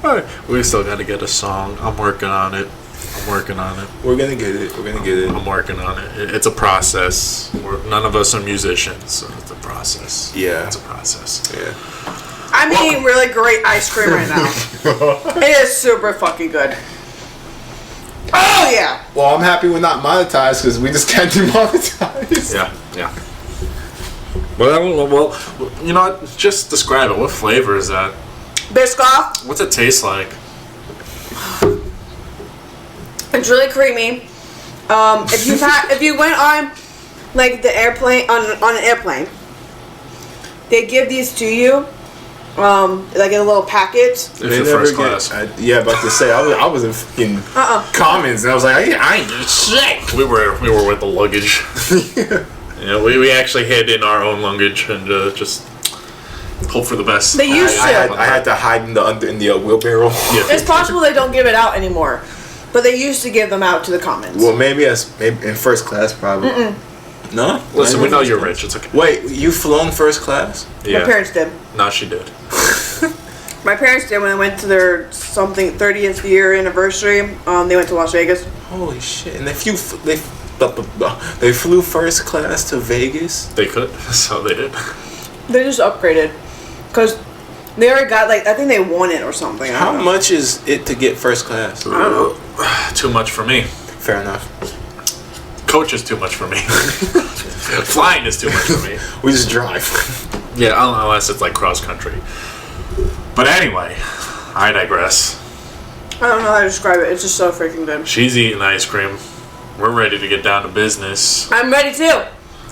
Alright, we still gotta get a song. I'm working on it. We're gonna get it. I'm working on it. It's a process. None of us are musicians, so it's a process. Yeah. It's a process. Yeah. I'm eating really great ice cream right now. It is super fucking good. Oh yeah. Well, I'm happy we're not monetized because we just can't demonetize. Yeah. Well, you know what? Just describe it. What flavor is that? Biscoff. What's it taste like? It's really creamy. If you went on like the airplane on an airplane, they give these to you, like in little packets. If you're first class. About to say I was in fucking Commons and I was like I ain't doing shit. We were with the luggage. Yeah, we actually hid in our own luggage and just hope for the best. They used to. I had to hide in the wheelbarrow. Yeah. It's possible they don't give it out anymore, but they used to give them out to the Commons. Well, maybe in first class probably. No. Listen, we know you're rich. It's okay. Wait, you flown first class? Yeah. My parents did. No, she did. My parents did when they went to their 30th year anniversary. They went to Las Vegas. Holy shit! And they flew first class to Vegas. They could, so they did. They just upgraded because they already got I think they won it or something. How much is it to get first class? I don't know. Too much for me. Fair enough. Coach is too much for me. Flying is too much for me. We just drive. Yeah, unless it's like cross country. But anyway, I digress. I don't know how to describe it. It's just so freaking good. She's eating ice cream. We're ready to get down to business. I'm ready too.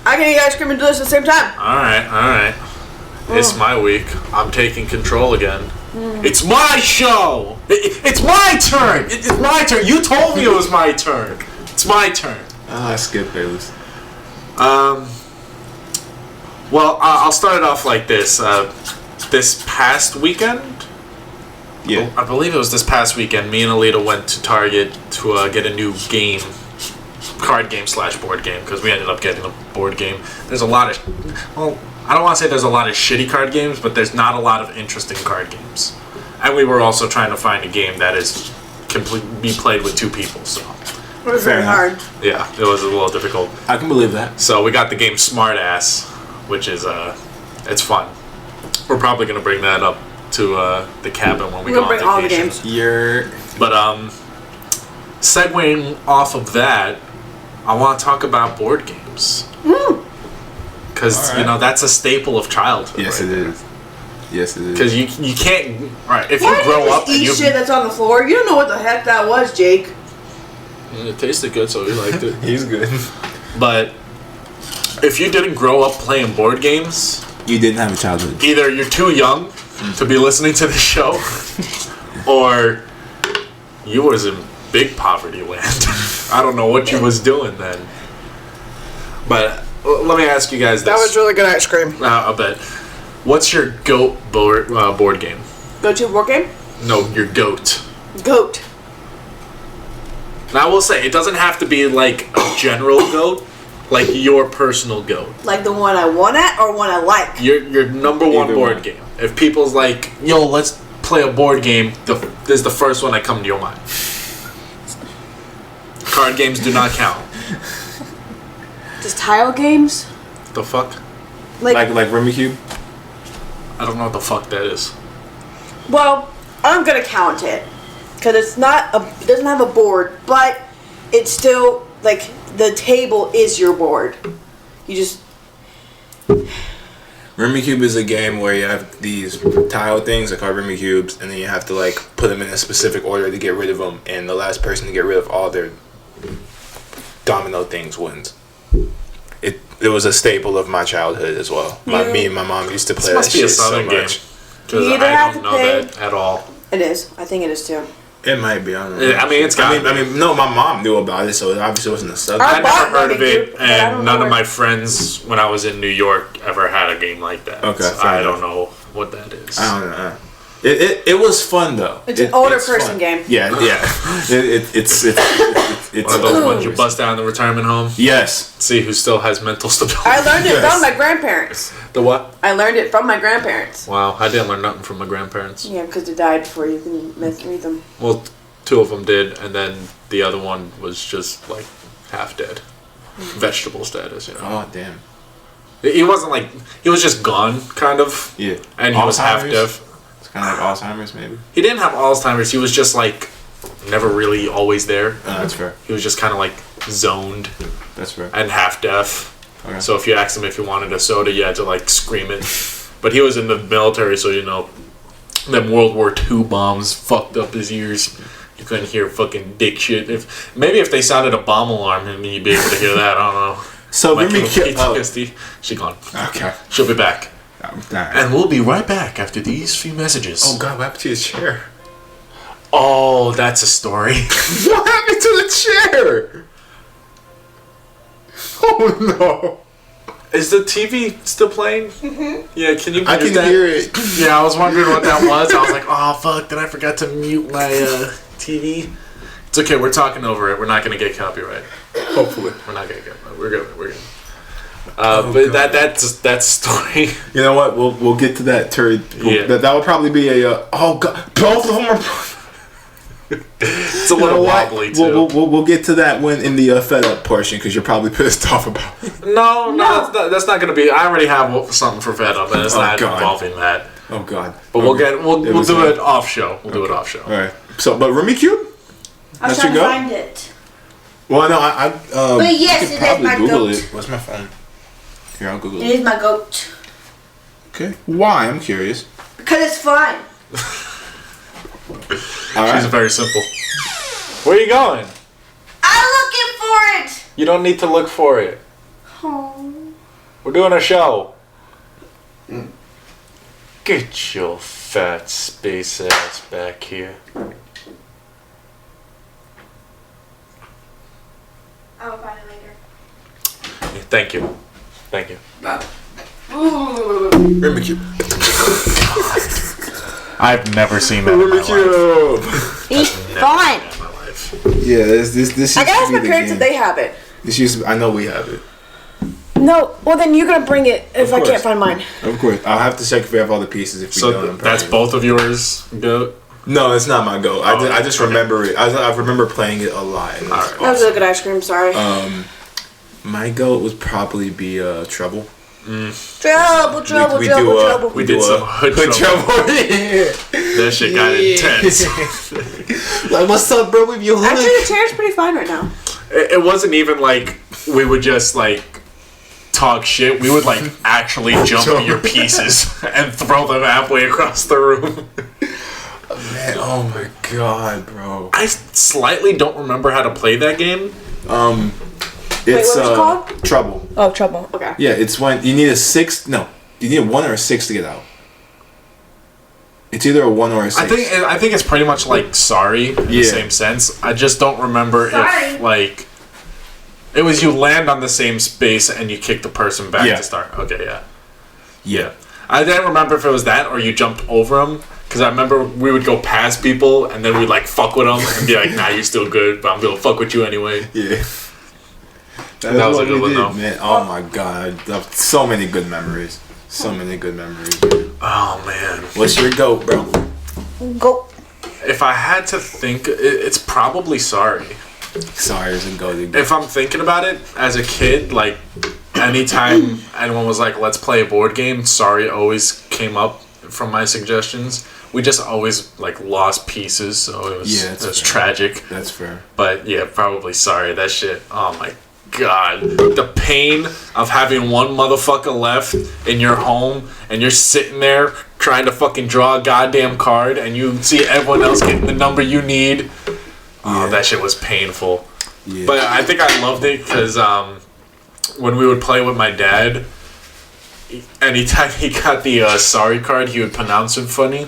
I can eat ice cream and do this at the same time. All right. It's my week. I'm taking control again. It's my show. It's my turn. It's my turn. You told me it was my turn. It's my turn. I skip those. Well, I'll start it off like this. This past weekend, Yeah. I believe it was this past weekend, me and Alita went to Target to get a new game, card game / board game, because we ended up getting a board game. There's a lot of, well, I don't want to say there's a lot of shitty card games, but there's not a lot of interesting card games. And we were also trying to find a game that be played with 2 people, so. It was very hard. Yeah, it was a little difficult. I can believe that. So we got the game Smart Ass, which is, it's fun. We're probably going to bring that up to the cabin when we go on vacation. All the games. But segueing off of that, I want to talk about board games. Because, that's a staple of childhood. Yes, right it there. is. Yes, it is. Because you can't... Right, if Why you grow up do and you you... eat shit that's on the floor? You don't know what the heck that was, Jake. It tasted good, so we liked it. He's good. But if you didn't grow up playing board games... You didn't have a childhood. Either you're too young to be listening to the show, or you was in big poverty land. I don't know what you was doing then. But let me ask you guys this. That was really good ice cream. I bet. What's your GOAT board game? Go-to board game? No, your GOAT. Goat. Now I will say, it doesn't have to be like a general GOAT, like your personal GOAT. Like the one I want at or one I like? Your number one Either board one. game. If people's like, yo, let's play a board game, this is the first one that comes to your mind. Card games do not count. Just tile games? The fuck? Like Rummikub? I don't know what the fuck that is. Well, I'm gonna count it because it doesn't have a board, but it's still like the table is your board. You just Rummikub is a game where you have these tile things that are called Rummikubs, and then you have to like put them in a specific order to get rid of them, and the last person to get rid of all their domino things wins. It was a staple of my childhood as well. Me and my mom used to play that shit so much. Because You either I have don't to know pay- that at all. it is. I think it is too. It might be. I don't know. Yeah, I mean, it's got. No, my mom knew about it, so it obviously wasn't a subject. I bought never heard of Rummikub, it, but I don't and know none of where- my friends when I was in New York ever had a game like that. Okay, So fair I enough. don't know what that is. I don't know. It was fun though. It's an older it's person fun. game. Yeah. It's It's One of those ones you bust down the retirement home. yes. See who still has mental stability. I learned it Yes. from my grandparents. The what? I learned it from my grandparents. Wow, I didn't learn nothing from my grandparents. Yeah, because they died before you can read them. Well, two of them did, and then the other one was just like half dead, vegetable status. You know, Oh damn. he wasn't like he was just gone, kind of, Yeah. and he was half Alzheimer's? deaf. It's kind of like Alzheimer's, maybe. He didn't have Alzheimer's. He was just like never really always there. That's fair. He was just kind of like zoned That's fair. and half deaf. Okay. So if you asked him if he wanted a soda, you had to like scream it. But he was in the military, so you know, them World War II bombs fucked up his ears. You couldn't hear fucking dick shit. If they sounded a bomb alarm, and you'd be able to hear that. I don't know. So Might Remy give him Cube. Oh, PTSD. She gone. okay. She'll be back, Nah. and we'll be right back after these few messages. Oh God, what happened to his chair? Oh, that's a story. What happened to the chair? Oh no! Is the TV still playing? Mm-hmm. Yeah, can you? I mute can that? hear it. Yeah, I was wondering what that was. I was like, oh fuck, did I forget to mute my TV? It's okay, we're talking over it. We're not gonna get copyright. Hopefully. We're not gonna get. We're good. We're good. But God. that's story. You know what? We'll get to that turd. Yeah. That will probably be a. Oh God! Both of them are. It's a You know little what? wobbly too. We'll get to that one in the fed up portion because you're probably pissed off about it. No, that's not gonna be. I already have something for fed up, and it's Oh, not God. involving that. Oh God! But we'll do was it off show. We'll do it off show. All right. So, but Remy Cube. I was That's your trying to goat? find it. Well, no, I But yes, you could it is probably my Google goat. it. What's my phone? Here, I'll Google It it. is my goat. Okay. Why? I'm curious. Because it's fun. All She's right. very simple. Where are you going? I'm looking for it. You don't need to look for it. Oh. We're doing a show. Get your fat space ass back here. I'll find it later. Thank you. Thank you. Remy Cube. I've never seen that in my Remy life. Cube. It's Never fun. seen that in my life. Yeah, this used I gotta to ask be my the parents game. if they have it. This used to, I know we have it. No, well then you're gonna bring it if I course. can't find mine. Of course. I'll have to check if we have all the pieces if we So don't. that's both of yours, goat? No, it's not my goat. Oh, I just okay. remember it. I remember playing it a lot. And it was Alright. That was awesome. really good ice cream. Sorry. My goat would probably be Trouble. Trouble, trouble, we trouble, do, trouble. We did some hood trouble. Yeah. That shit got intense. Like, what's up, bro? With your Actually, hood? the chair's pretty fine right now. It wasn't even like we would just like talk shit. We would like actually jump at your pieces and throw them halfway across the room. Man, oh my god, bro. I slightly don't remember how to play that game. It's what was it called? Trouble. Oh, trouble. Okay. Yeah, it's when you need a 6. No, you need a 1 or a 6 to get out. It's either a 1 or a 6. I think it's pretty much like Sorry in the Yeah. same sense. I just don't remember Sorry. if like it was you land on the same space and you kick the person back Yeah. to start. Okay, yeah. Yeah. I didn't remember if it was that or you jumped over them. Because I remember we would go past people and then we'd like fuck with them and be like, nah, you're still good, but I'm gonna fuck with you anyway. Yeah. That was what a good we one, did, though. man. Oh my god. So many good memories. So many good memories. Oh man. What's your goat, bro? Go. If I had to think, it's probably Sorry. Sorry, there's a goat. If I'm thinking about it, as a kid, like, anytime anyone was like, let's play a board game, Sorry always came up from my suggestions. We just always, like, lost pieces, so it was, Yeah, it that's was fair. tragic. That's fair. But, yeah, probably Sorry. That shit, oh my god. The pain of having one motherfucker left in your home, and you're sitting there trying to fucking draw a goddamn card, and you see everyone else getting the number you need. Oh, Yeah. that shit was painful. Yeah. But I think I loved it because when we would play with my dad, anytime he got the Sorry card, he would pronounce it funny.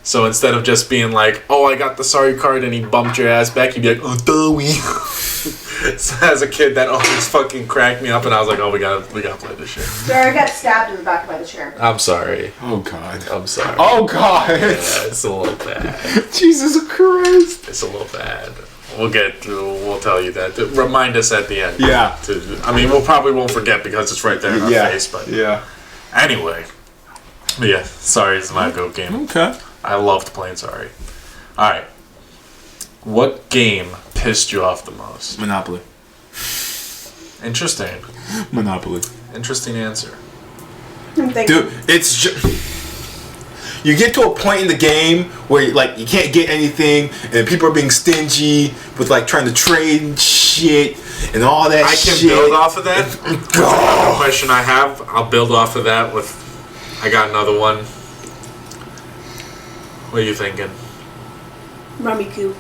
So instead of just being like, "Oh, I got the sorry card," and he bumped your ass back, you'd be like, "Oh, Dowie." So as a kid, that always fucking cracked me up, and I was like, "Oh, we gotta play this shit." Sorry, I got stabbed in the back by the chair. I'm sorry. Oh God. I'm sorry. Oh God. Yeah, it's a little bad. Jesus Christ. It's a little bad. We'll tell you that. Remind us at the end. Yeah. I mean, we'll probably won't forget because it's right there in our Yeah. face. But Yeah. anyway, yeah. Sorry is my go game. Okay. I loved playing Sorry. All right. What game pissed you off the most? Monopoly. Interesting. Monopoly. Interesting answer. I'm thinking. Dude, it's just... You get to a point in the game where like you can't get anything, and people are being stingy with like trying to trade and shit and all that. I can shit. build off of that. That's another question I have. I'll build off of that with. I got another one. What are you thinking? Rummy Cube.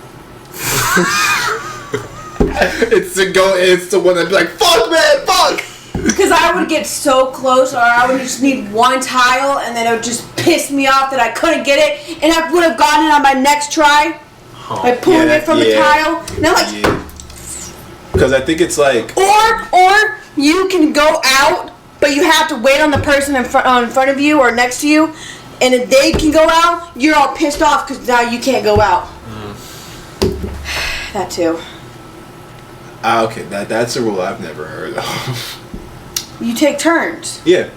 It's the one that'd be like, fuck man, fuck. Because I would get so close, or I would just need one tile, and then it would just piss me off that I couldn't get it, and I would have gotten it on my next try by pulling Yeah, it from the yeah. tile. And I'm like, Because I think it's like or you can go out, but you have to wait on the person in front of you or next to you, and if they can go out, you're all pissed off because now you can't go out. That too. okay, that's a rule I've never heard of. You take turns. Yeah.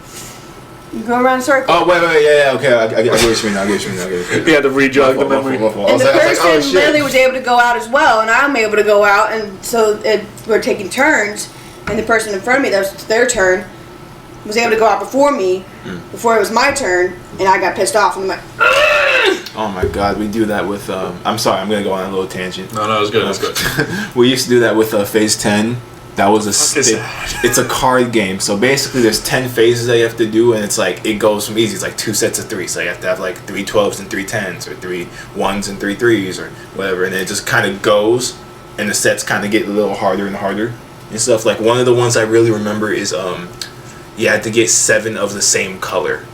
You go around in a circle. Oh wait, yeah, okay. I get what you mean. I get what you mean. You had to rejog the memory. And the person literally was able to go out as well, and I'm able to go out, and so we're taking turns, and the person in front of me, that was their turn, was able to go out before me, before it was my turn, and I got pissed off, and I'm like, Oh my God, we do that with. I'm sorry, I'm gonna go on a little tangent. No, it was good. It was good. We used to do that with Phase 10. That was Fuck is that? it's a card game. So basically, there's 10 phases that you have to do, and it's like it goes from easy. It's like 2 sets of 3. So you have to have like 3 12s and 3 10s, or 3 1s and 3 3s, or whatever. And then it just kind of goes, and the sets kind of get a little harder and harder and stuff. Like one of the ones I really remember is you had to get 7 of the same color.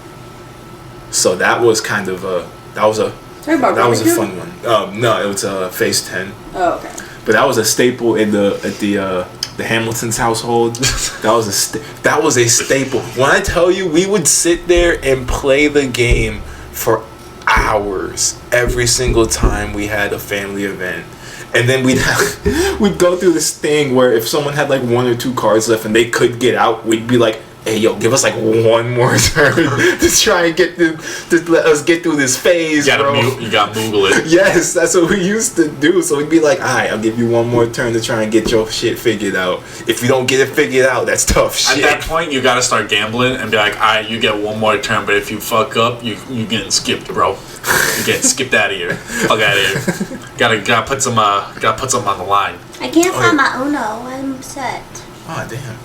So that was kind of that was a fun one. No, it was Phase 10. oh, okay. But that was a staple in the Hamilton's household. That was a staple. When I tell you, we would sit there and play the game for hours every single time we had a family event. And then we'd go through this thing where if someone had like 1 or 2 cards left and they could get out, we'd be like, hey yo, give us like 1 more turn to try and to let us get through this phase, You bro. got Moogle it. Yes, that's what we used to do. So we'd be like, alright, I'll give you 1 more turn to try and get your shit figured out. If you don't get it figured out, that's tough shit. At that point, you gotta start gambling and be like, alright, you get 1 more turn, but if you fuck up, you getting skipped, bro. You getting skipped out of here. Fuck out of here. Gotta put some on the line. I can't find my Uno. I'm upset. Oh, damn.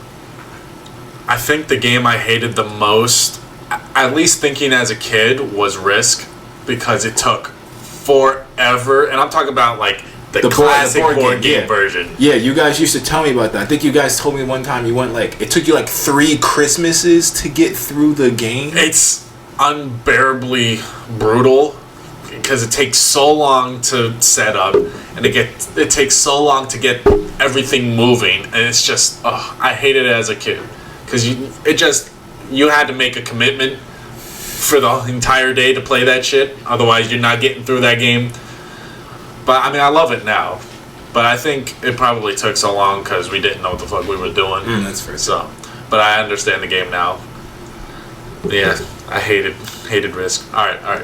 I think the game I hated the most, at least thinking as a kid, was Risk, because it took forever, and I'm talking about like the classic board game yeah. version. Yeah, you guys used to tell me about that. I think you guys told me one time you went like, it took you like 3 Christmases to get through the game. It's unbearably brutal because it takes so long to set up, and it takes so long to get everything moving, and it's just, I hated it as a kid. Because you had to make a commitment for the entire day to play that shit. Otherwise, you're not getting through that game. But, I mean, I love it now. But I think it probably took so long because we didn't know what the fuck we were doing. That's fair. So, but I understand the game now. Yeah, I hated Risk. Alright.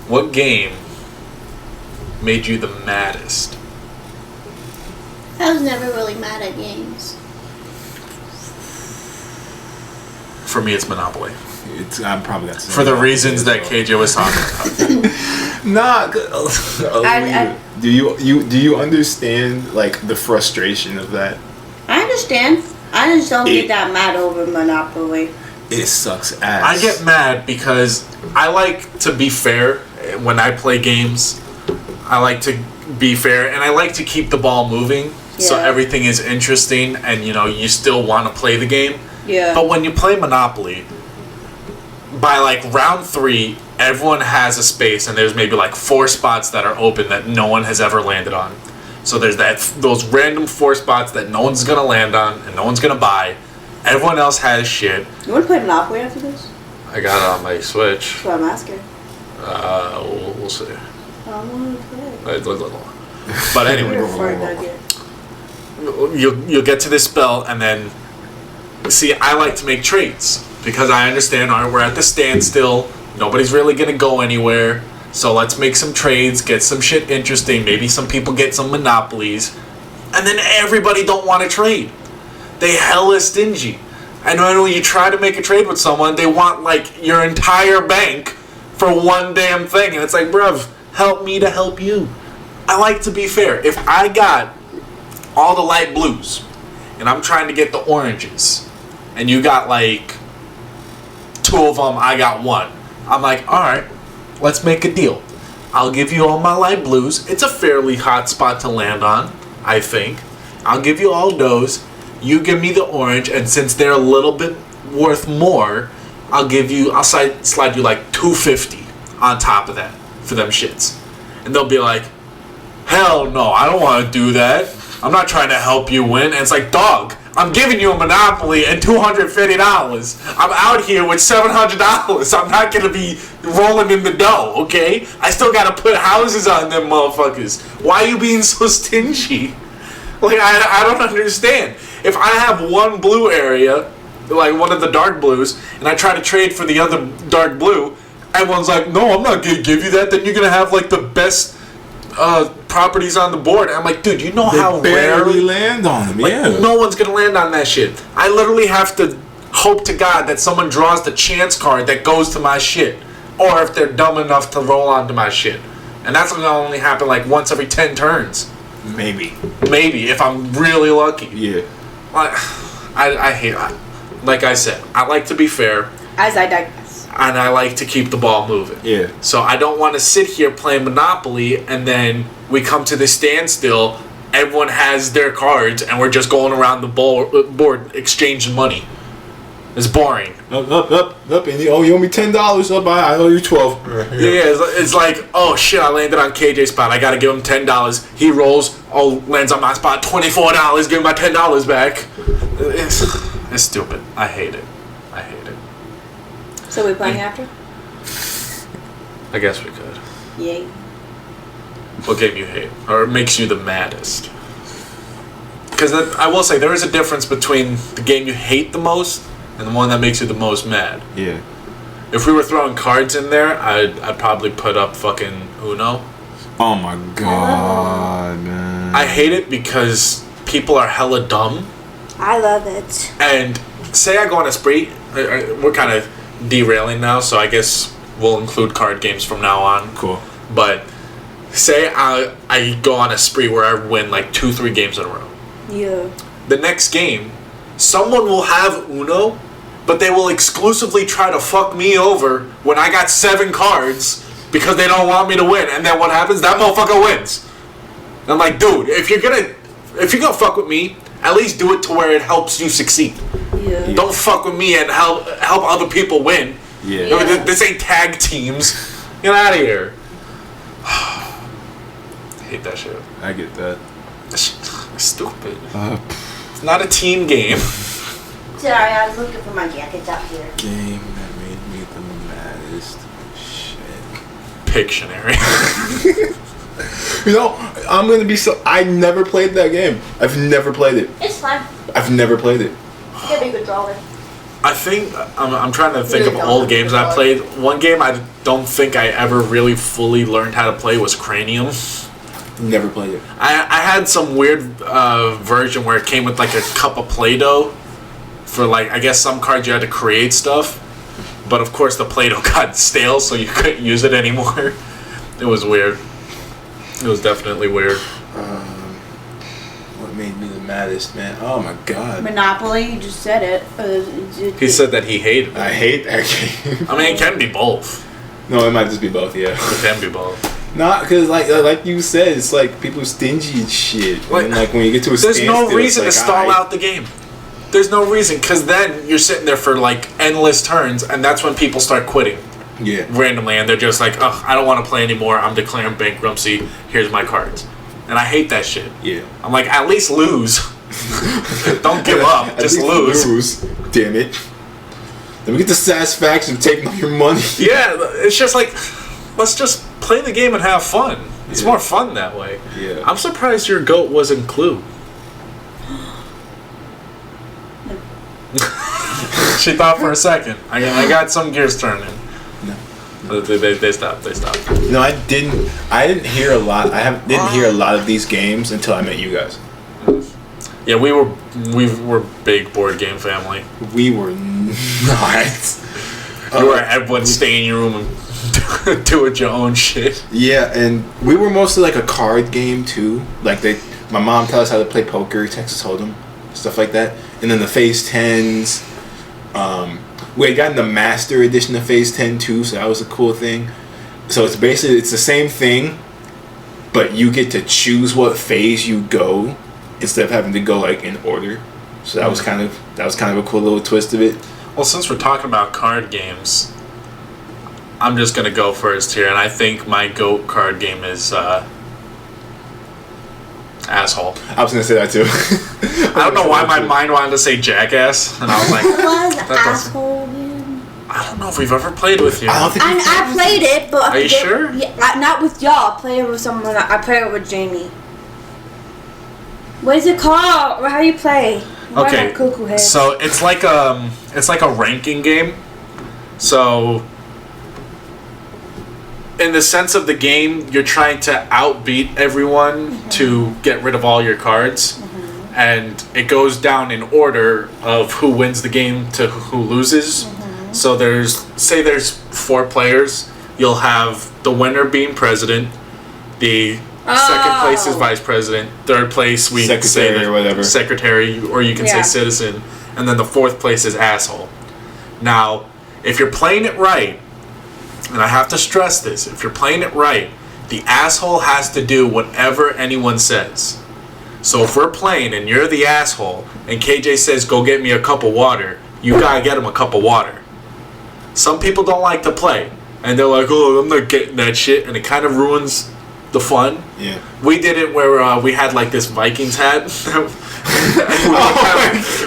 What game made you the maddest? I was never really mad at games. For me, it's Monopoly. I'm probably got For the reasons that KJ was talking about. Nah, do you understand like the frustration of that? I understand. I just don't get that mad over Monopoly. It sucks ass. I get mad because I like to be fair when I play games. I like to be fair, and I like to keep the ball moving so Yeah. everything is interesting, and you still want to play the game. Yeah. But when you play Monopoly, by like round 3, everyone has a space, and there's maybe like 4 spots that are open that no one has ever landed on. So there's those random 4 spots that no one's gonna land on and no one's gonna buy. Everyone else has shit. You want to play Monopoly after this? I got it on my Switch. That's what I'm asking. We'll see. I want to play. But anyway, You're a fart nugget. you'll get to this spell, and then see, I like to make trades because I understand. All right, we're at the standstill. Nobody's really gonna go anywhere. So let's make some trades, get some shit interesting. Maybe some people get some monopolies, and then everybody don't want to trade. They hella stingy. And when you try to make a trade with someone, they want like your entire bank for one damn thing, and it's like, bruv, help me to help you. I like to be fair. If I got all the light blues, and I'm trying to get the oranges, and you got like 2 of them, I got 1. I'm like, all right, let's make a deal. I'll give you all my light blues. It's a fairly hot spot to land on, I think. I'll give you all those. You give me the orange, and since they're a little bit worth more, I'll slide you like $250 on top of that for them shits. And they'll be like, hell no, I don't want to do that. I'm not trying to help you win. And it's like, dog, I'm giving you a Monopoly and $250. I'm out here with $700. I'm not going to be rolling in the dough, okay? I still got to put houses on them motherfuckers. Why are you being so stingy? Like, I don't understand. If I have one blue area, like one of the dark blues, and I try to trade for the other dark blue, everyone's like, no, I'm not going to give you that. Then you're going to have, like, the best properties on the board. And I'm like, dude, you know how barely rarely land on them. like, Yeah. no one's gonna land on that shit. I literally have to hope to God that someone draws the chance card that goes to my shit, or if they're dumb enough to roll onto my shit. And that's gonna only happen like once every 10 turns, Maybe. maybe, if I'm really lucky. Yeah. I hate. Like I said, I like to be fair, As I digress. and I like to keep the ball moving. Yeah. So I don't want to sit here playing Monopoly and then we come to this standstill. Everyone has their cards and we're just going around the board exchanging money. It's boring. Up, and you owe me $10. Up, I owe you 12. Yeah, it's like, oh shit, I landed on KJ's spot. I gotta give him $10. He rolls, lands on my spot, $24. Give him my $10 back. It's stupid. I hate it. So we playing after? I guess we could. Yay. What game you hate? Or makes you the maddest? Because I will say, there is a difference between the game you hate the most and the one that makes you the most mad. Yeah. If we were throwing cards in there, I'd probably put up fucking Uno. Oh my god, man. I hate it because people are hella dumb. I love it. And say I go on a spree, we're kind of derailing now, so I guess we'll include card games from now on. Cool. But say I go on a spree where I win like 2-3 games in a row. Yeah. The next game, someone will have Uno, but they will exclusively try to fuck me over when I got 7 cards because they don't want me to win. And then what happens? That motherfucker wins. And I'm like, dude, if you're gonna fuck with me, at least do it to where it helps you succeed. Yeah. Don't fuck with me and help other people win. Yeah. I mean, this ain't tag teams. Get out of here. Hate that shit. I get that. It's stupid. It's not a team game. Sorry, I was looking for my jackets out here. Game that made me the maddest. Shit. Pictionary. You know, I'm gonna be I never played that game. I've never played it. It's fun. I've never played it. It's gonna be a good drawer. I think I'm trying to think Really of don't old know games I played. One game I don't think I ever really fully learned how to play was Cranium. Never played it. I had some weird version where it came with like a cup of Play-Doh for like, I guess some cards you had to create stuff, but of course the Play-Doh got stale so you couldn't use it anymore. It was weird. It was definitely weird. What made me the maddest, man? Oh my god. Monopoly, you just said it. He said that he hated it. I hate that game. I mean, it can be both. No, it might just be both, yeah. It can be both. Not because, like you said, it's like people stingy and shit. Like, And like when you get to a There's standstill, no reason to it's like, stall alright. out the game. There's no reason, because then you're sitting there for like endless turns, and that's when people start quitting. Yeah. randomly, and they're just like, oh, I don't want to play anymore. I'm declaring bankruptcy. Here's my cards. And I hate that shit. Yeah. I'm like, at least lose. Don't give up. At Just least lose. Damn it. Let me get the satisfaction of taking all your money. Yeah, it's just like, let's just play the game and have fun. It's Yeah. more fun that way. Yeah. I'm surprised your goat wasn't Clue. She thought for a second. I got some gears turning. No. They stopped. No, I didn't hear a lot. Didn't hear a lot of these games until I met you guys. Yeah, we were big board game family. We were not. You were everyone stay in your room and do it your own shit. Yeah, and we were mostly like a card game too. Like my mom taught us how to play poker, Texas Hold'em, stuff like that. And then the Phase 10s. We had gotten the Master Edition of Phase 10 too, so that was a cool thing. So it's basically the same thing, but you get to choose what phase you go instead of having to go like in order. So that was kind of a cool little twist of it. Well, since we're talking about card games, I'm just gonna go first here, and I think my GOAT card game is Asshole. I was gonna say that too. I don't know why my mind wanted to say Jackass, and I was like, What was doesn't- asshole again? I don't know if we've ever played with you. I don't think. I played it, but Are you sure? Yeah, not with y'all. I played it with someone. I played it with Jamie. What is it called? How do you play? Why Okay, not Cuckoo Head? so it's like a ranking game. So, in the sense of the game, you're trying to outbeat everyone to get rid of all your cards, and it goes down in order of who wins the game to who loses. So there's 4 players. You'll have the winner being president, the second place is vice president, third place we say Secretary or whatever. secretary, or you can say Yeah. citizen, and then the 4th place is asshole. Now, if you're playing it right, and I have to stress this, if you're playing it right, the asshole has to do whatever anyone says. So if we're playing and you're the asshole, and KJ says, go get me a cup of water, you gotta get him a cup of water. Some people don't like to play, and they're like, oh, I'm not getting that shit, and it kind of ruins the fun. Yeah. We did it where we had like this Vikings hat.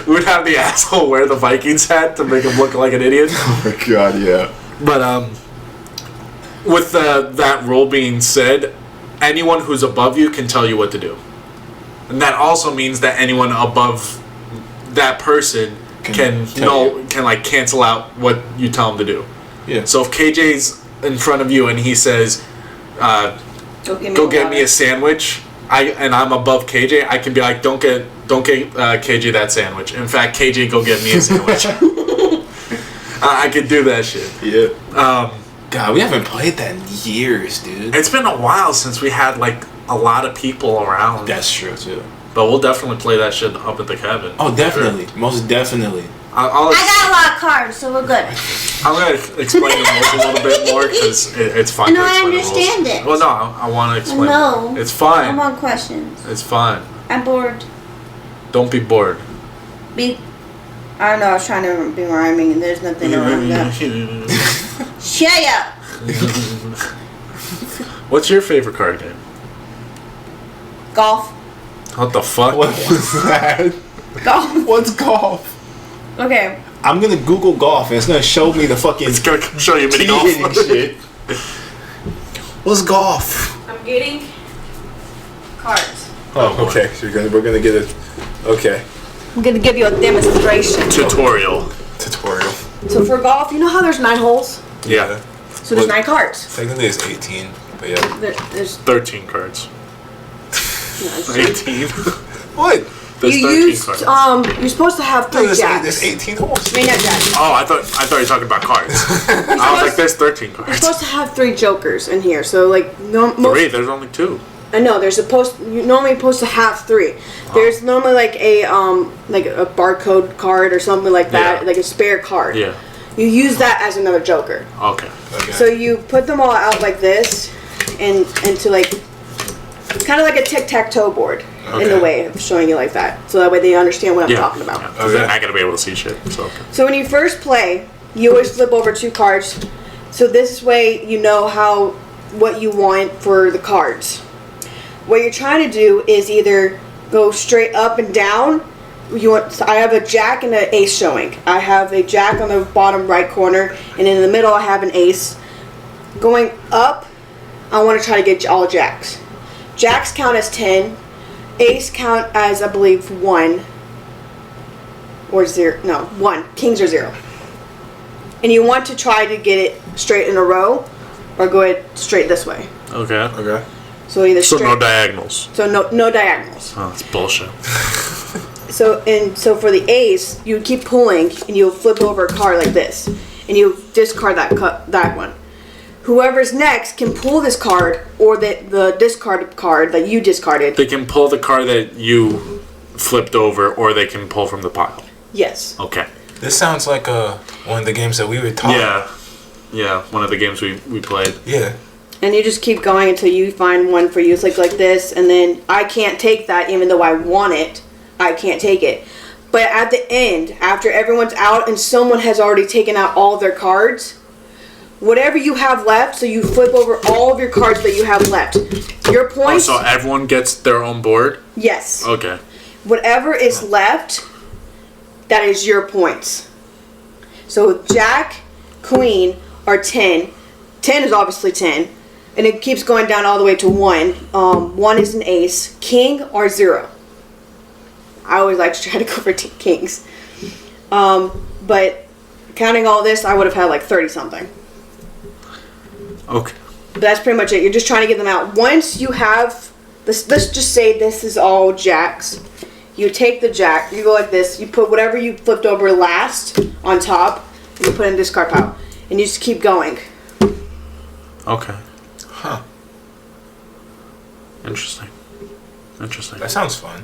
We would have the asshole wear the Vikings hat to make him look like an idiot. Oh my god, yeah. But with that rule being said, anyone who's above you can tell you what to do, and that also means that anyone above that person can like cancel out what you tell them to do. Yeah. So if KJ's in front of you and he says, "Go get me a sandwich," and I'm above KJ, I can be like, "Don't get KJ that sandwich. In fact, KJ, go get me a sandwich." I could do that shit. Yeah. God, we haven't played that in years, dude. It's been a while since we had like a lot of people around. That's true too. But we'll definitely play that shit up at the cabin. Oh, definitely, most definitely. I'll I got a lot of cards, so we're good. I'm gonna explain the rules a little bit more because it's fun. No, to I explain the rules. understand it. Well, no, I want to explain. No. It's fine. I want questions. It's fine. I'm bored. Don't be bored. I don't know. I was trying to be rhyming, and there's nothing around that. Shut up. What's your favorite card game? Golf. What the fuck? What was that? Golf. What's golf? Okay. I'm gonna Google golf and it's gonna show me the fucking It's gonna show you mini tee hitting golf. shit. What's golf? I'm getting cards. Oh, okay. So we're gonna get it. Okay. I'm gonna give you a demonstration. Tutorial. Tutorial. So for golf, you know how there's 9 holes? Yeah. So there's What? 9 cards. Technically it's 18, but yeah. There's 13 cards. no, it's 18. What? There's you 13 used cards. you're supposed to have 3 There's jacks. 18 holes. I mean, not jacks. Oh, I thought you were talking about cards. I was like, there's 13 You're cards. supposed to have 3 jokers in here. So like most, 3. There's only 2. I know you're normally supposed to have 3. There's normally like a barcode card or something like that, Yeah. like a spare card. Yeah. You use that as another joker. Okay. Okay. So you put them all out like this, and into like kind of like a tic-tac-toe board in Okay. the way of showing you like that. So that way they understand what I'm Yeah. talking about. Yeah, 'cause they're not gonna be able to see shit. So. So when you first play, you always flip over 2 cards. So this way you know what you want for the cards. What you're trying to do is either go straight up and down. So I have a jack and an ace showing. I have a jack on the bottom right corner, and in the middle I have an ace. Going up, I want to try to get all jacks. Jacks count as 10. Ace count as, I believe, 1. Or 0. No, 1. Kings are 0. And you want to try to get it straight in a row, or go it straight this way. Okay. Okay. So either So straight. no diagonals. So no diagonals. Oh, that's bullshit. So for the ace, you keep pulling, and you'll flip over a card like this, and you discard that one. Whoever's next can pull this card, or the discarded card that you discarded. They can pull the card that you flipped over, or they can pull from the pile. Yes. Okay. This sounds like one of the games that we were taught. Yeah. One of the games we played. Yeah. And you just keep going until you find one for you. It's like this, and then I can't take that, even though I want it. I can't take it. But at the end, after everyone's out and someone has already taken out all of their cards, whatever you have left, so you flip over all of your cards that you have left. Your Oh, points. so everyone gets their own board? Yes. Okay. Whatever is left, that is your points. So Jack, Queen are 10. 10 is obviously 10. And it keeps going down all the way to 1. 1 is an ace. King are 0. I always like to try to go for kings. But counting all this, I would have had like 30 something. Okay. But that's pretty much it. You're just trying to get them out. Once you have this, let's just say this is all jacks. You take the jack, you go like this, you put whatever you flipped over last on top, and you put in discard pile. And you just keep going. Okay. Huh. Interesting. That sounds fun.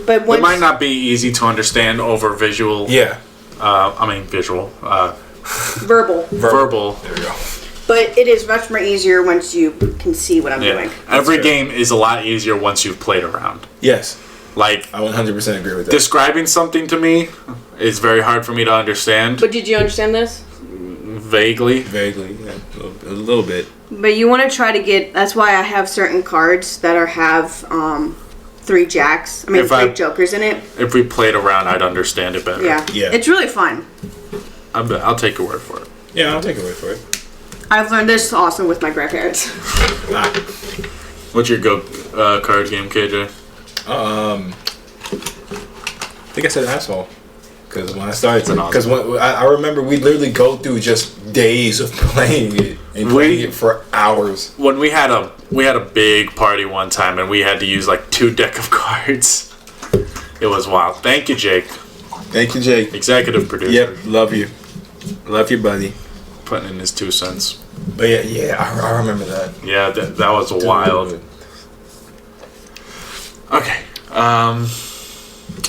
But once It might not be easy to understand over visual. Yeah. Visual. verbal. Verbal. There we go. But it is much more easier once you can see what I'm Yeah. doing. Every fair. game is a lot easier once you've played around. Yes. Like, I 100% agree with that. describing something to me is very hard for me to understand. But did you understand this? Vaguely. Vaguely, yeah. A little bit. But you want to try to get. That's why I have certain cards that have 3 jacks. I mean, If 3 I- jokers in it. If we played around, I'd understand it better. Yeah. Yeah. It's really fun. I'll take your word for it. Yeah, I'll take a word for it. I've learned this also with my grandparents. Ah. What's your go card game, KJ? I think I said asshole. Because when I started, an awesome because when I remember we literally go through just days of playing it and playing it for hours. When we had a big party one time and we had to use like 2 deck of cards. It was wild. Thank you, Jake, Thank you, Jake. executive producer. Yep, love you, buddy. Putting in his 2 cents. But yeah, I remember that. Yeah, that was wild. Okay.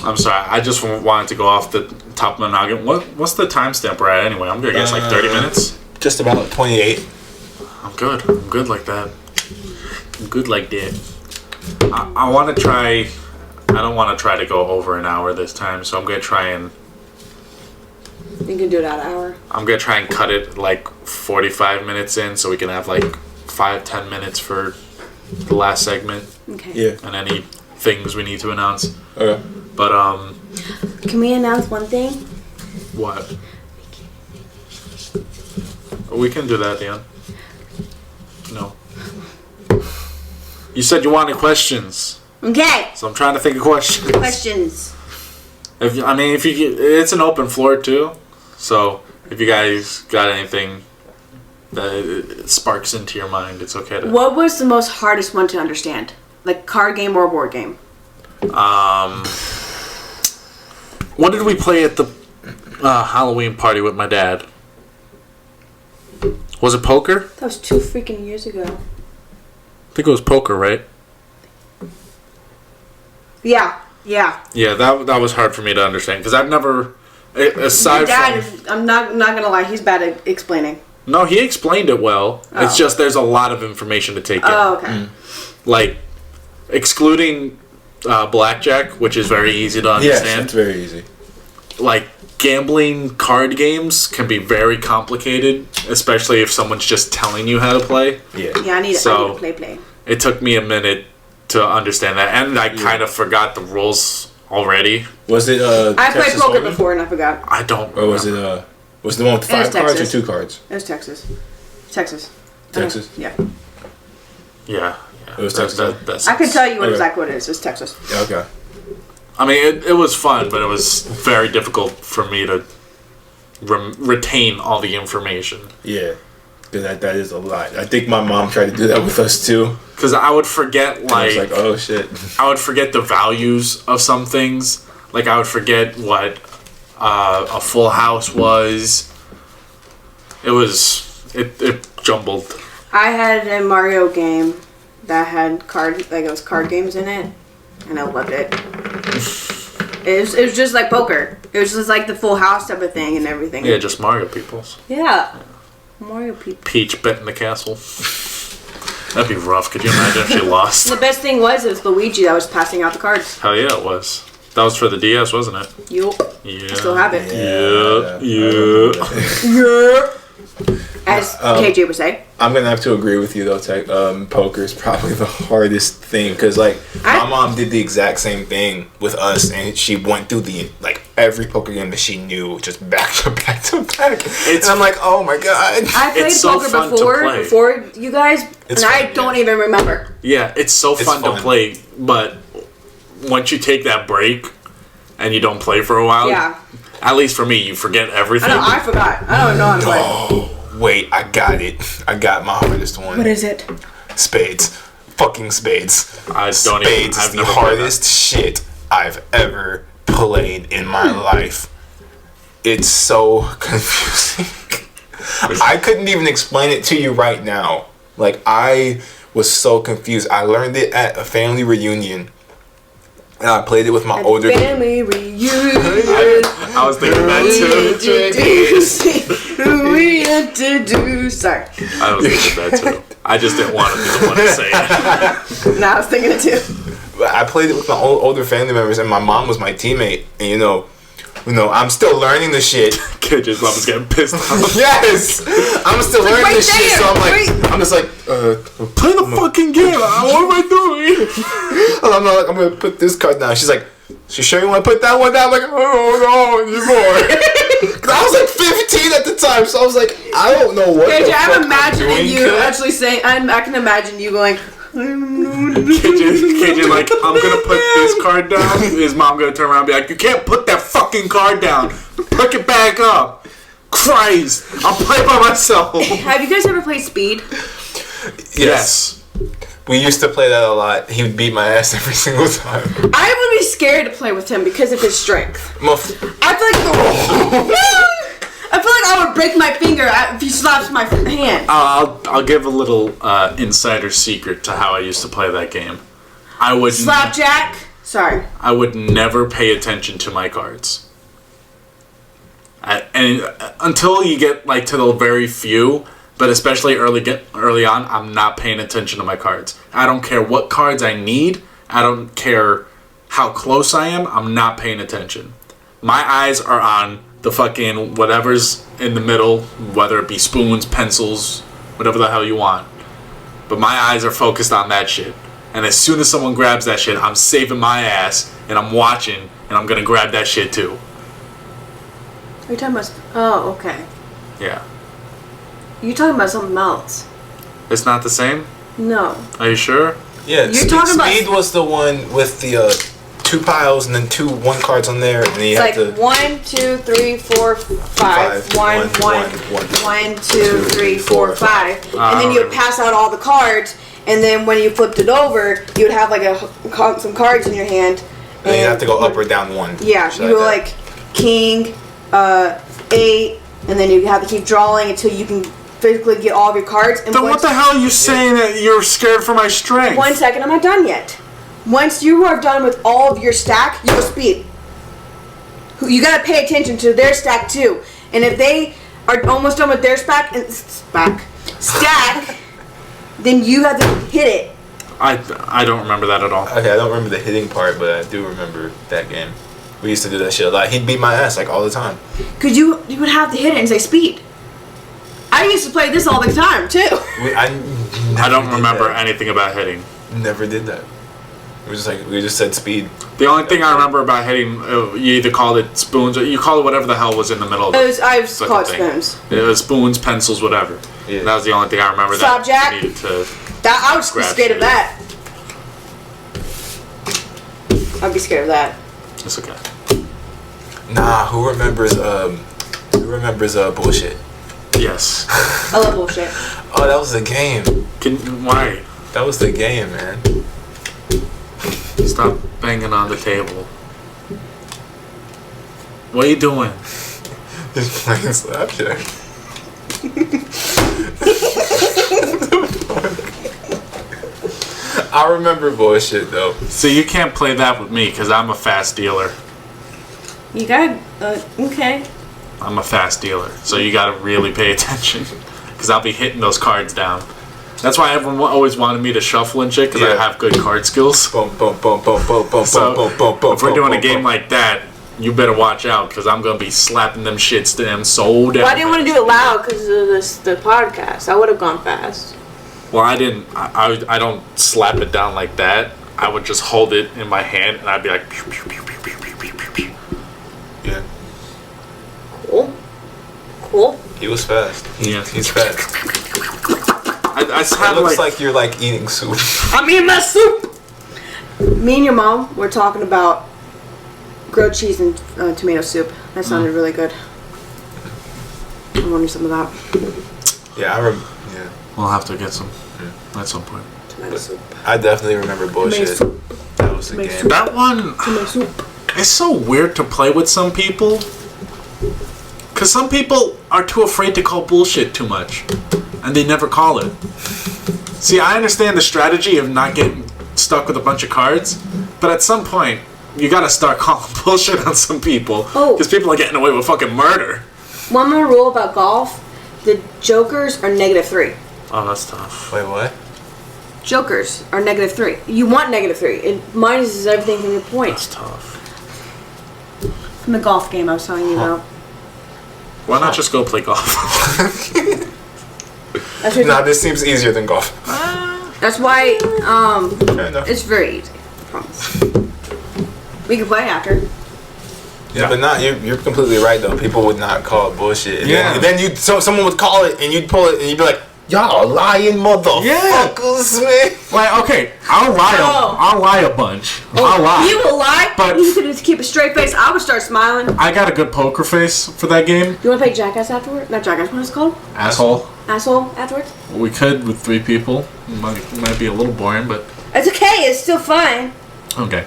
I'm sorry. I just wanted to go off the top of my noggin. What's the timestamp we're at anyway? I'm gonna guess like 30 minutes. Just about 28. I'm good. I'm good like that. I'm good like that. I want to try. I don't want to try to go over an hour this time, so I'm gonna try and. You can do it at an hour. I'm gonna try and cut it like 45 minutes in, so we can have like 5-10 minutes for the last segment Okay. Yeah. and any things we need to announce. Okay. But Can we announce one thing? what? We can do that, Dan. No. You said you wanted questions, Okay. so I'm trying to think of questions. Questions. If it's an open floor too, so if you guys got anything that it sparks into your mind, it's okay to. What was the most hardest one to understand? Like card game or board game? What did we play at the Halloween party with my dad? Was it poker? That was 2 freaking years ago. I think it was poker, right? Yeah. Yeah, that was hard for me to understand because I've never, aside Your dad from. is, I'm not gonna lie, he's bad at explaining. No, he explained it well. Oh. It's just there's a lot of information to take in. Oh, okay. Like, excluding blackjack, which is very easy to Yes, understand. it's very easy. Like, gambling card games can be very complicated, especially if someone's just telling you how to play. Yeah. Yeah, I need So- to play. It took me a minute to understand that, and I kind of forgot the rules already. Was it I played Texas poker only? before and I forgot. I don't. Or was it was the one with It was 5 cards or Texas. 2 cards? It was Texas. Texas. Texas? Yeah. Yeah. It was Texas. That's, I can tell you Okay. exactly what it is. It's Texas. Yeah, okay. I mean, it was fun, but it was very difficult for me to retain all the information. Yeah. 'Cause that is a lot. I think my mom tried to do that with us too. Because I would forget, And I was like, oh shit. I would forget the values of some things. Like, I would forget what a full house was. It jumbled. I had a Mario game that had it was card games in it, and I loved it. It was just like poker. It was just like the full house type of thing and everything. Yeah, just Mario peoples. Yeah. Mario people. Peach betting the castle. That'd be rough. Could you imagine if she lost? The best thing was it was Luigi that was passing out the cards. Hell yeah, it was. That was for the DS, wasn't it? Yup. Yeah. I still have it. Yeah. As KJ would say. I'm gonna have to agree with you though, Tech. Poker is probably the hardest thing because my mom did the exact same thing with us, and she went through every poker game that she knew just back to back to back. And I'm like, oh my god. I played It's so poker fun to play. before you guys, It's and fun, I don't yeah. even remember. Yeah, it's so fun to fun. play, but once you take that break and you don't play for a while, Yeah. at least for me, you forget everything. I know, I forgot. I don't know how to play. Oh, wait, I got it. I got my hardest one. What is it? Spades. Fucking spades. I don't even. Spades is I've the never played hardest shit I've ever played in my life. It's so confusing. I couldn't even explain it to you right now. Like, I was so confused. I learned it at a family reunion. And I played it with my older... Family reunion. I was thinking that We introduce. Sorry. too. I was thinking that too. I just didn't want to be the one to say it. No, I was thinking it too. I played it with my older family members, and my mom was my teammate. And you know, I'm still learning the shit. KJ's mom was getting pissed off. Yes, I'm still learning right this shit. So I'm there, I'm just like, Play the fucking game. What am I doing? I'm not like, I'm gonna put this card down. She's like, "You sure you want to put that one down?" I'm like, "Oh no, anymore." Cause I was like 15 at the time, so I was like, I don't know what. KJ, the fuck I'm imagining doing, you kid. actually saying. I can imagine you going. KJ like, I'm gonna put this card down. His mom gonna turn around and be like, you can't put that fucking card down. Pick it back up. Christ, I'll play by myself. Have you guys ever played Speed? Yes. We used to play that a lot. He would beat my ass every single time. I would be scared to play with him because of his strength. I feel like I would break my finger if he slaps my hand. I'll give a little insider secret to how I used to play that game. I would Slapjack. Sorry. I would never pay attention to my cards. Until you get like to the very few, but especially early on, I'm not paying attention to my cards. I don't care what cards I need. I don't care how close I am. I'm not paying attention. My eyes are on the fucking whatever's in the middle, whether it be spoons, pencils, whatever the hell you want. But my eyes are focused on that shit. And as soon as someone grabs that shit, I'm saving my ass and I'm watching and I'm gonna grab that shit too. Are you talking about? Oh, okay. Yeah. You talking about something else? It's not the same? No. Are you sure? Yeah, You're talking about- Speed was the one with the 2 piles and then 2 1 cards on there, and then you It's have like to 1, 2, 3, 4, 5. 1, 2, 3, 4, 5. And then you would pass out all the cards, and then when you flipped it over, you would have like some cards in your hand. and then you have to go up or down 1. Yeah, Shit you go that. like king, 8, and then you have to keep drawing until you can physically get all of your cards. And Then what the hell are you saying that you're scared for my strength? 1 second, I'm not done yet. Once you are done with all of your stack, you go speed. You gotta pay attention to their stack too. And if they are almost done with their stack, then you have to hit it. I don't remember that at all. Okay, I don't remember the hitting part, but I do remember that game. We used to do that shit a lot. He'd beat my ass like all the time. Cause you would have to hit it and say speed. I used to play this all the time too. I don't remember anything about hitting. Never did that. We just said speed. The only thing I remember about hitting, you either called it spoons or you called it whatever the hell was in the middle of it. I was Second called thing. spoons. It was spoons, pencils, whatever. Yeah. That was the only thing I remember Stop, that Jack. you needed to. That I would be Grab scared of shit. that. I'd be scared of that. It's okay. Nah, who remembers bullshit? Yes. I love bullshit. Oh, that was the game. Why? That was the game, man. Stop banging on the table. What are you doing? Just playing Slapjack. I remember bullshit though. So you can't play that with me because I'm a fast dealer. You got okay. I'm a fast dealer. So you gotta really pay attention because I'll be hitting those cards down. That's why everyone always wanted me to shuffle and shit because I Yeah. have good card skills. Boom, boom, boom, boom, boom, boom, So boom, boom, boom, if we're boom, doing a boom, game boom. like that, you better watch out because I'm gonna be slapping them shits to them so down. Well, I didn't want to do it loud because of the podcast. I would have gone fast. Well, I didn't. I don't slap it down like that. I would just hold it in my hand and I'd be like, pew, pew, pew, pew, pew, pew, pew, pew, pew. Yeah, Cool. Cool. he was fast. Yeah. He's fast. I It have looks like, like you're like eating soup. I'm eating my soup. Me and your mom were talking about grilled cheese and tomato soup. That sounded really good. I wanted some of that. Yeah, yeah. we'll have to get some at some point. Tomato soup. I definitely remember bullshit. Tomato soup. That was the Tomato game. soup. That one, Tomato soup. it's so weird to play with some people. Because some people are too afraid to call bullshit too much. And they never call it. See, I understand the strategy of not getting stuck with a bunch of cards. But at some point, you gotta start calling bullshit on some people. Oh. Because people are getting away with fucking murder. One more rule about golf: the jokers are -3. Oh, that's tough. Wait, what? Jokers are -3. You want -3. It minuses everything from your That's points. tough. From the golf game I was telling you about. Why not just go play golf? That's, what Nah, this seems easier than golf. that's why Fair enough. it's very easy. I promise. We can play after. Yeah, but not you're completely right though. People would not call it bullshit. And Yeah. then you someone would call it and you'd pull it and you'd be like, y'all lying motherfuckers, man. Like, okay, I'll lie. Oh. I'll lie a bunch. I'll lie. You will lie, But- you could just keep a straight face. I would start smiling. I got a good poker face for that game. You want to play Jackass afterward? Not Jackass. What is it called? Asshole. Asshole afterwards. We could with 3 people. Might be a little boring, but It's okay. It's still fun. okay.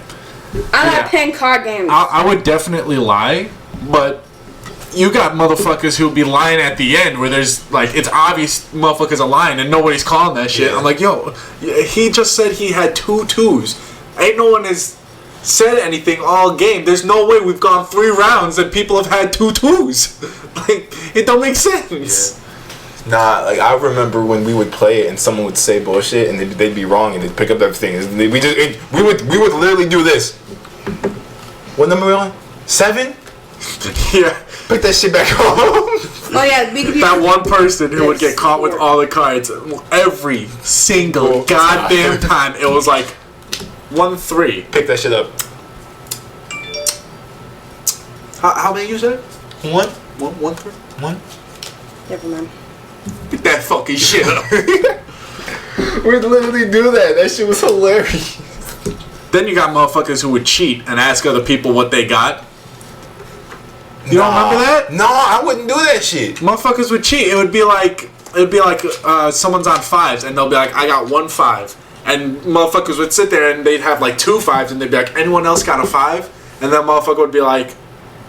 I Yeah. like playing card games. I would definitely lie, but you got motherfuckers who'll be lying at the end where there's like it's obvious motherfuckers are lying and nobody's calling that shit. Yeah. I'm like, yo, he just said he had 2 twos. Ain't no one has said anything all game. There's no way we've gone 3 rounds and people have had 2 twos. Like it don't make sense. Nah, like I remember when we would play it and someone would say bullshit and they'd be wrong and they'd pick up everything. We would literally do this. What number are we on? 7? Yeah. Pick that shit back up. Oh yeah, we could use That one person who would get Yes. caught with all the cards every single Oh, goddamn God. time. It was like 1-3. Pick that shit up. How many you said? 1? 1-3. 1? Never mind. Pick that fucking shit up. We'd literally do that. That shit was hilarious. Then you got motherfuckers who would cheat and ask other people what they got. You don't remember that? No, I wouldn't do that shit. Motherfuckers would cheat. It would be like someone's on 5s and they'll be like, I got 1 5. And motherfuckers would sit there and they'd have like 2 5s and they'd be like, anyone else got a 5? And that motherfucker would be like,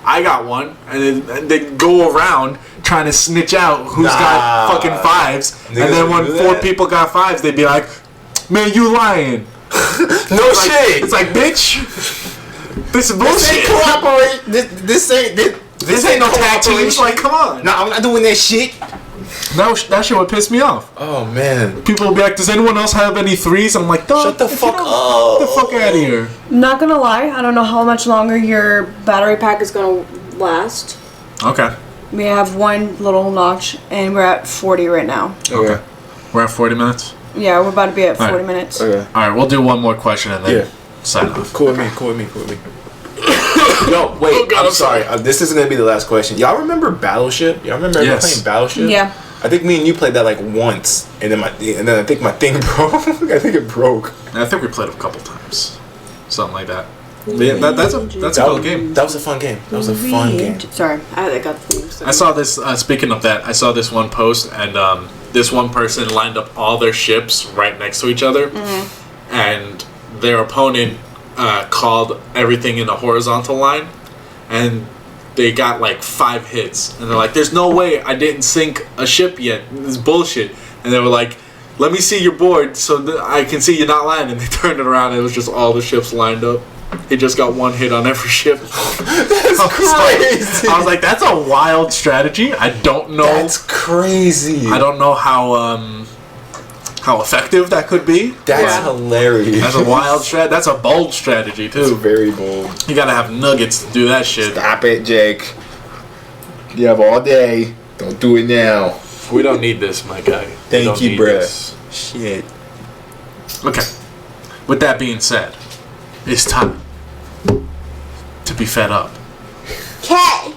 I got 1. And they'd go around trying to snitch out who's got fucking 5s. Niggas And then when would do 4 that? people got 5s, they'd be like, man, you lying. No shit. It's like, bitch, this is This bullshit. ain't cooperate. This ain't This ain't no tag teams. cooperation. Like, come on. Nah, I'm not doing that shit. That shit would piss me off. Oh man. People will be like, does anyone else have any threes? I'm like, dog, Shut the if you fuck don't- up. Get the fuck out of here. Not gonna lie, I don't know how much longer your battery pack is gonna last. Okay. We have one little notch, and we're at 40 right now. Okay. We're at 40 minutes. Yeah, we're about to be at 40 Alright. minutes. Okay. All right, we'll do one more question and then Yeah. sign off. Cool with me. Yo, wait. Oh, God, I'm sorry. This is gonna be the last question. Y'all remember Battleship? Y'all remember ever Yes. playing Battleship? Yeah. I think me and you played that like once, and then I think my thing broke. I think it broke. I think we played it a couple times, something like that. But yeah, that's a good game. That was a fun game. That was a fun game. Sorry, I got the things. I saw this. Speaking of that, I saw this one post, and this one person lined up all their ships right next to each other, and their opponent called everything in a horizontal line, and they got like 5 hits, and they're like, "There's no way I didn't sink a ship yet. This is bullshit." And they were like, "Let me see your board so that I can see you're not landing." They turned it around, and it was just all the ships lined up. He just got 1 hit on every ship. That's crazy. I was like, "That's a wild strategy. I don't know. That's crazy. I don't know how effective that could be. That's hilarious. That's a wild strat. That's a bold strategy It's too. very bold. You gotta have nuggets to do that shit. Stop it, Jake. You have all day. Don't do it now. We don't need this, my guy. We Thank don't you, need bruh. this. Shit. Okay. With that being said, it's time to be fed up. Okay.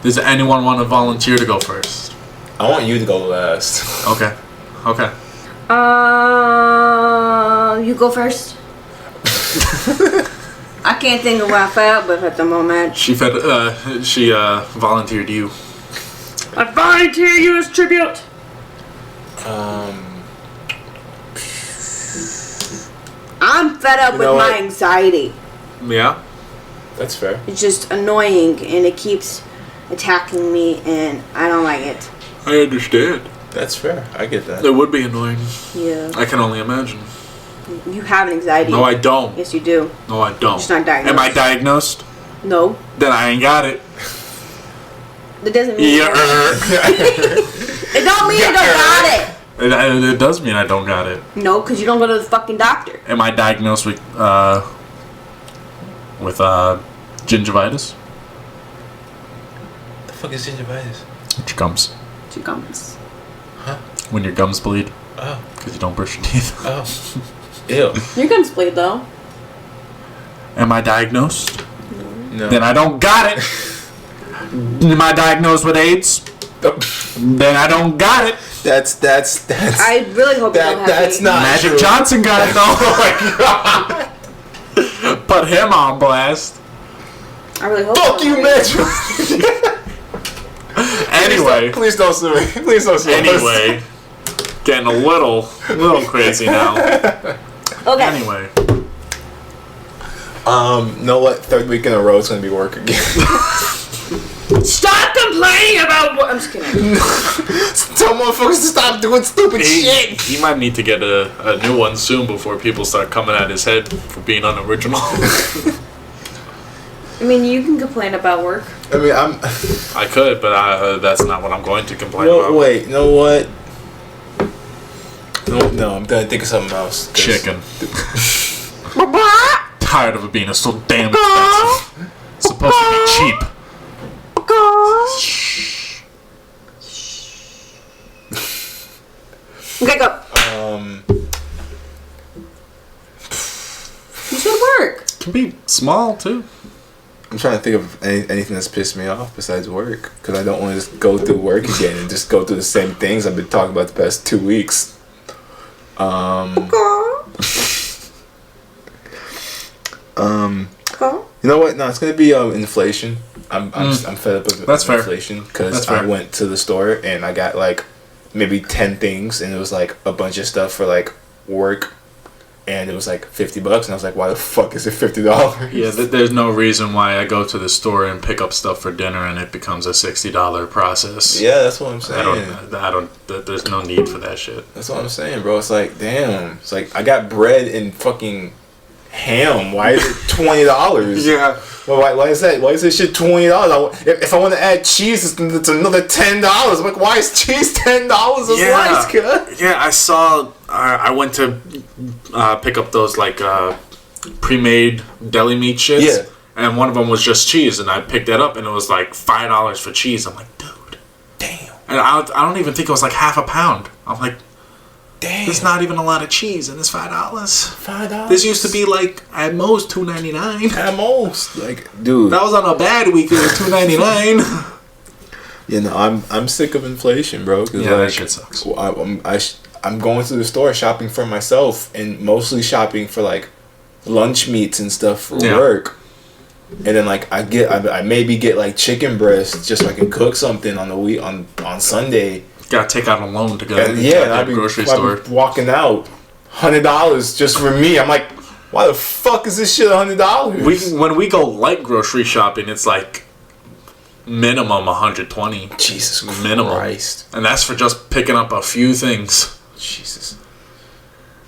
Does anyone want to volunteer to go first? I want you to go last. Okay. Okay. You go first. I can't think of what I felt, but at the moment, She volunteered you. I volunteer you as tribute. I'm fed up You with know my what? anxiety. Yeah. That's fair. It's just annoying, and it keeps attacking me, and I don't like it. I understand. That's fair. I get that. It would be annoying. Yeah. I can only imagine. You have an anxiety. No, I don't. Yes, you do. No, I don't. Just not diagnosed. Am I diagnosed? No. Then I ain't got it. That doesn't mean Yeah. It don't mean you don't got it. It does mean I don't got it. No, because you don't go to the fucking doctor. Am I diagnosed with gingivitis? The fuck is gingivitis? It's your gums. She comes. When your gums bleed Oh. because you don't brush your teeth. Oh. Ew. Your gun's bleed though. Am I diagnosed? No. Then I don't got it. Am I diagnosed with AIDS? Then I don't got it. That's. I really hope you don't have That's AIDS. not Magic true. Johnson got it though. Put him on blast. I really hope. Fuck you, Metro. Anyway. Please don't sue me. Please don't sue me. Anyway. Getting a little crazy now. Okay. Anyway. You know what? 3rd week in a row, it's gonna be work again. Stop complaining about what. I'm just kidding. Tell motherfuckers to stop doing stupid shit. He might need to get a new one soon before people start coming at his head for being unoriginal. I mean, you can complain about work. I mean, I'm. I could, but that's not what I'm going to complain Well, about. wait. You know what? No, I'm gonna think of something else. 'cause- Chicken. Tired of it being so damn expensive. It's supposed to be cheap. Okay, go. You should work. It can be small too. I'm trying to think of anything that's pissed me off besides work, because I don't want to just go through work again and just go through the same things I've been talking about the past 2 weeks. You know what? No, it's gonna be inflation. I'm fed up with That's fair. inflation because That's I fair. went to the store and I got like maybe 10 things, and it was like a bunch of stuff for like work, and it was like $50, and I was like, why the fuck is it $50? Yeah, there's no reason why I go to the store and pick up stuff for dinner and it becomes a $60 process. Yeah, that's what I'm saying. There's no need for that shit. That's what I'm saying, bro. It's like, damn. It's like I got bread and fucking ham. Why is it $20? Yeah. Well, why is that? Why is this shit $20? If I want to add cheese, it's another $10. I'm like, why is cheese $10 a slice, cuz? Yeah, I saw. I went to pick up those like pre-made deli meat shits. Yeah. And one of them was just cheese, and I picked that up, and it was like $5 for cheese. I'm like, dude, Damn. and I don't even think it was like half a pound. I'm like, Damn. there's not even a lot of cheese, and it's $5. $5. This used to be like at most $2.99. At most, like, dude. That was on a bad week. It was $2.99. You know, I'm sick of inflation, bro. 'Cause, Yeah, that shit sucks. I'm going to the store shopping for myself, and mostly shopping for like lunch meats and stuff for work. And then like I maybe get like chicken breast just so I can cook something on the week on Sunday. Gotta take out a loan to go And to I'd the be grocery store. walking out $100 just for me. I'm like, why the fuck is this shit $100? When we go light grocery shopping, it's like minimum 120. Jesus Minimum. Christ. And that's for just picking up a few things. Jesus.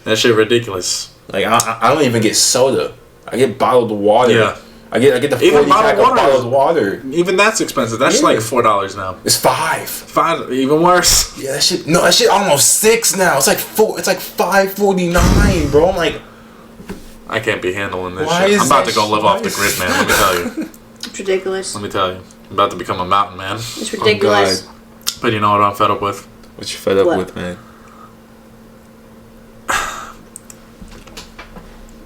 That shit ridiculous. Like I don't even get soda. I get bottled water. Yeah. I get the 40 pack of bottled water. Even that's expensive. That's like $4 now. It's $5. $5, even worse. Yeah, that shit almost $6 now. It's like $5.49, bro. I'm like, I can't be handling this Why shit. is I'm about that to go live why off the is- grid, man. Let me tell you. It's ridiculous. Let me tell you. I'm about to become a mountain man. It's ridiculous. But you know what I'm fed up with? what you fed up What? with, man?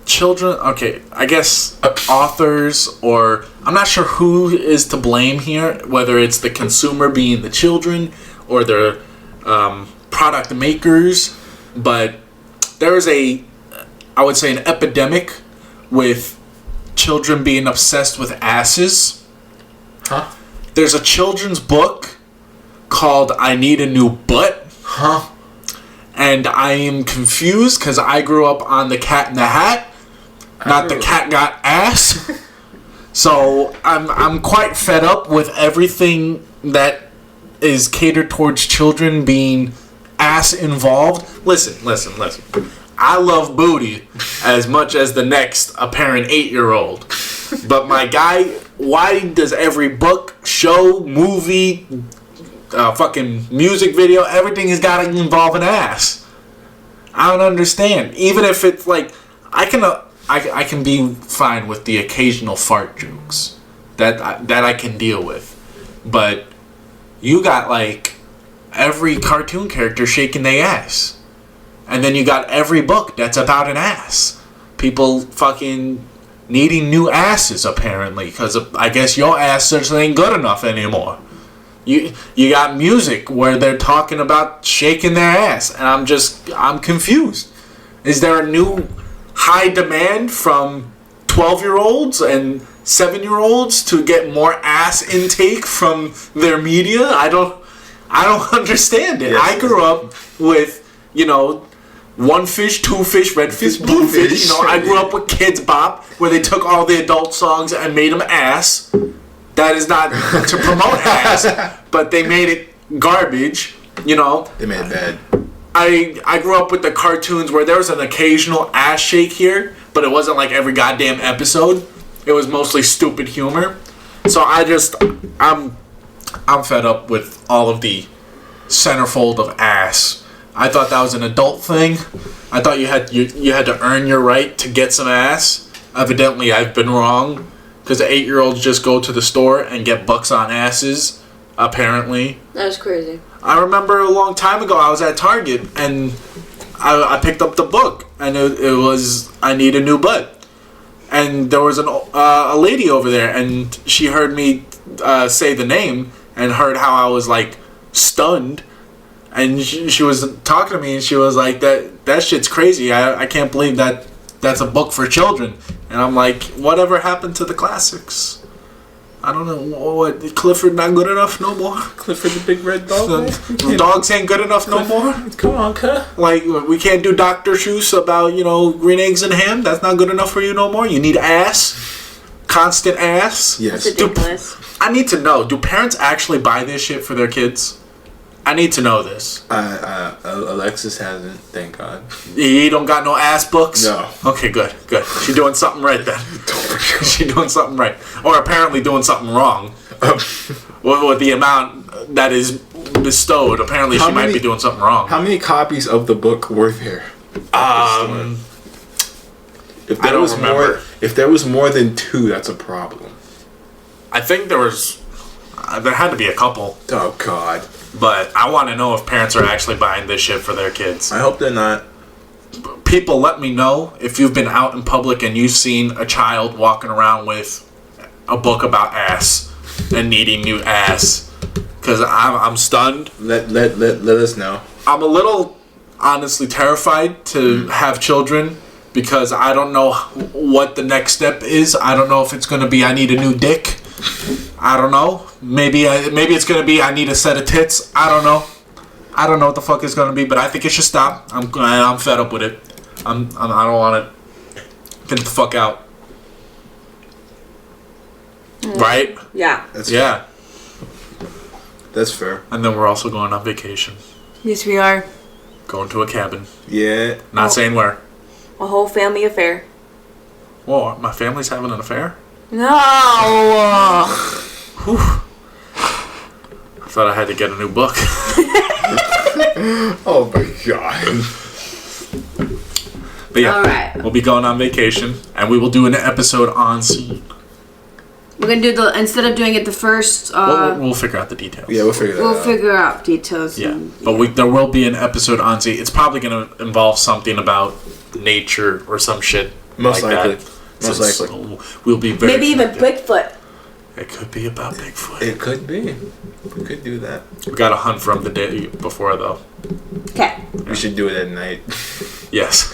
Children, okay, I guess authors, or I'm not sure who is to blame here, whether it's the consumer being the children or the product makers, but there is I would say, an epidemic with children being obsessed with asses. Huh? There's a children's book called I Need a New Butt. Huh? And I am confused because I grew up on The Cat in the Hat, not The Cat Got Ass. So I'm quite fed up with everything that is catered towards children being ass involved. Listen. I love booty as much as the next apparent 8-year-old. But my guy, why does every book, show, movie, fucking music video, everything has got to involve an ass? I don't understand. Even if it's like, I can be fine with the occasional fart jokes that I can deal with, but you got like every cartoon character shaking their ass, and then you got every book that's about an ass. People fucking needing new asses apparently because I guess your ass just ain't good enough anymore. You got music where they're talking about shaking their ass, and I'm confused. Is there a new high demand from 12-year-olds and 7-year-olds to get more ass intake from their media? I don't understand it. Yes. I grew up with, one fish, two fish, red fish, blue fish. I grew up with Kids Bop, where they took all the adult songs and made them ass. That is not to promote ass, but they made it garbage, They made it bad. I grew up with the cartoons where there was an occasional ass shake here, but it wasn't like every goddamn episode. It was mostly stupid humor. So I'm fed up with all of the centerfold of ass. I thought that was an adult thing. I thought you had to earn your right to get some ass. Evidently, I've been wrong. Because the 8-year-olds just go to the store and get bucks on asses, apparently. That's crazy. I remember a long time ago, I was at Target, and I picked up the book, and it was I Need a New Butt. And there was a lady over there, and she heard me say the name, and heard how I was, like, stunned. And she was talking to me, and she was like, that shit's crazy. I can't believe that's a book for children. And I'm like, whatever happened to the classics? I don't know. What, Clifford not good enough no more? Clifford the Big Red Dog? The dogs ain't good enough no more? Come on, cuh. Like, we can't do Dr. Seuss about, green eggs and ham? That's not good enough for you no more? You need ass? Constant ass? Yes. That's ridiculous. I need to know, do parents actually buy this shit for their kids? I need to know this. Alexis hasn't, thank God. You don't got no ass books? No. Okay, good. She doing something right then. She doing something right. Or apparently doing something wrong. With the amount that is bestowed, apparently she might be doing something wrong. How many copies of the book were there? If there I don't was remember. more, if there was more than 2, that's a problem. I think there had to be a couple. Oh God. But I want to know if parents are actually buying this shit for their kids. I hope they're not. People, let me know if you've been out in public and you've seen a child walking around with a book about ass and needing new ass. Because I'm stunned. Let us know. I'm a little honestly terrified to have children because I don't know what the next step is. I don't know if it's going to be I need a new dick. I don't know. Maybe it's going to be I need a set of tits. I don't know. I don't know what the fuck it's going to be, but I think it should stop. I'm fed up with it. I don't want it. Get the fuck out. Right? Yeah. Yeah. That's fair. And then we're also going on vacation. Yes, we are. Going to a cabin. Yeah. Not saying where. A whole family affair. Whoa, my family's having an affair? No. Whew. I thought I had to get a new book. Oh my God. But yeah, All right. we'll be going on vacation, and we will do an episode on scene. We're gonna do instead of doing it the first. We'll figure out the details. Yeah, we'll figure that We'll out. figure out details. Yeah, but there will be an episode on scene. It's probably going to involve something about nature or some shit. Most like likely. That. Most So likely. we'll be very. Maybe even connected. Bigfoot. It could be about Bigfoot. It could be. We could do that. We got to hunt from the day before, though. Okay. We should do it at night. Yes.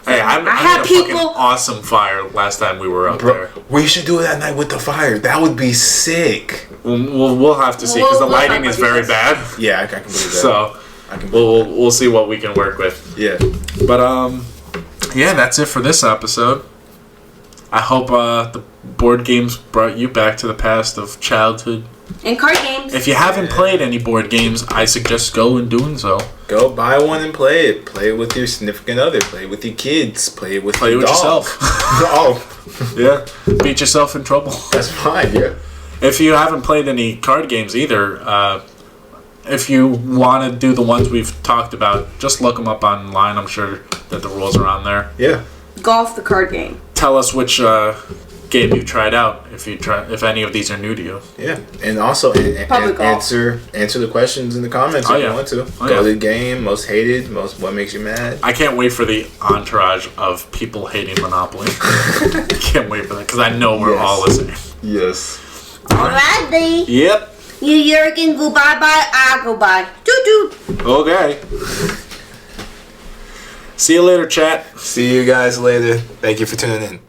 Hey, I had made a fucking people- awesome fire last time we were out there. We should do it at night with the fire. That would be sick. We'll have to see because the We'll lighting is talk about very details. bad. Yeah, I can believe that. So I can believe we'll see what we can work with. Yeah. But yeah, that's it for this episode. I hope the board games brought you back to the past of childhood. And card games. If you haven't played any board games, I suggest go and doing so. Go buy one and play it. Play it with your significant other. Play it with your kids. Play it with Play your with dog. yourself. Oh, Yeah, beat yourself in trouble. that's fine. Yeah. If you haven't played any card games either, if you want to do the ones we've talked about, just look them up online. I'm sure that the rules are on there. Yeah. Golf, the card game. Tell us which game you tried out. If any of these are new to you. Yeah. And also Public golf. answer the questions in the comments Oh, if yeah. you want to. Oh, Go yeah. to the game, most hated, what makes you mad. I can't wait for the entourage of people hating Monopoly. I can't wait for that because I know we're Yes. all listening. Yes. Alrighty. Yep. You Jurgen go bye bye, I go bye. Doo doo. Okay. See you later, chat. See you guys later. Thank you for tuning in.